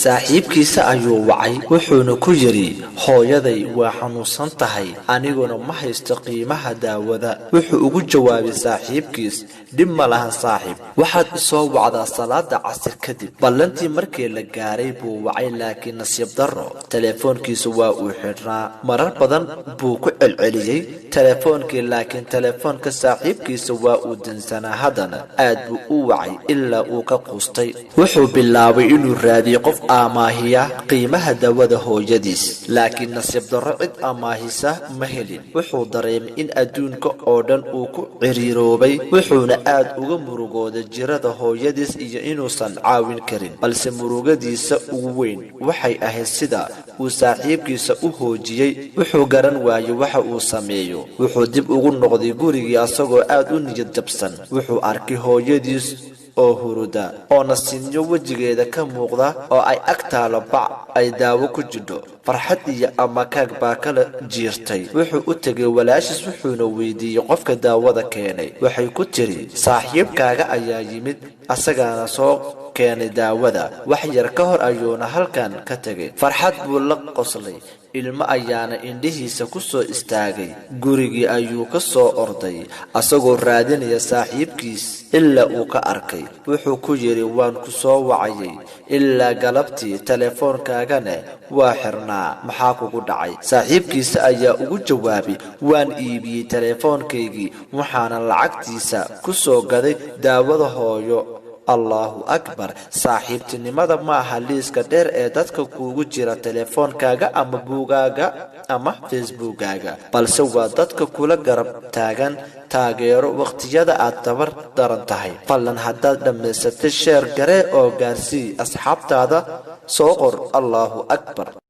saaxiibkiisa ayuu wacay wuxuuna ku yiri hooyaday waa xanuunsan tahay aniguna ma haysto qiimaha daawada wuxuu ugu jawaabay saaxiibkiis dib ma lahan saaxiib waxaad soo wacdaa salaada casir kadib ballantii markii la gaaray buu wacay laakiin nasiib darro telefoonkiisu waa uu xirnaa marar badan buu ku celceliyay telefoonkii laakiin telefoonka saaxiibkiisa waa uu dansanaa haddana aad buu u wacay ilaa uu ka quustay wuxuu bilaabay inuu raadiyo qof amaahiya qiimaha daawada hooyadiis laakiin nasiib darro cid amaahisa ma helin wuxuu dareemay in adduunka oo dhan uu ku ciriiroobay wuxuuna aad uga murugooday jirada hooyadiis iyo inuusan caawin karin balse murugadiisa ugu weyn waxay ahayd sida uu saaxiibkiisa u hoojiyay wuxuu garan waayay waxa uu sameeyo wuxuu dib ugu noqday gurigii asagoo aad u niyad jabsan wuxuu arkay hooyadiis oo huruda oo nasinyo wajigeeda ka muuqda oo ay agtaalo bac ay daawo ku jidho farxad iyo amakaag baa kala jiirtay wuxuu u tegay walaashis wuxuuna weydiiyey qofka daawada keenay waxay ku tiri saaxiibkaaga ayaa yimid asagaana soo keenay daawada wax yar ka hor ayuuna halkan ka tagay farxad buu la qoslay ilmo ayaana indhihiisa ku soo istaagay gurigii ayuu ka soo orday asagoo raadinaya saaxiibkiis ilaa uu ka arkay wuxuu ku yiri waan ku soo wacayay ilaa galabtii telefoonkaagana waa xirnaa maxaa kugu dhacay saaxiibkiisa ayaa ugu jawaabay waan iibiyey telefoonkaygii waxaana lacagtiisa ku soo gaday daawada hooyo Allahu Akbar saaxiibtinimada ma aha liiska dheer ee dadka kuugu jira telefoonkaaga ama buugaaga ama facebookaaga balse waa dadka kula garab taagan taageero waqtiyada aad tabar daran tahay fallan haddaad dhammaysatay sheer garee oo gaarsii asxaabtaada soo qor Allahu Akbar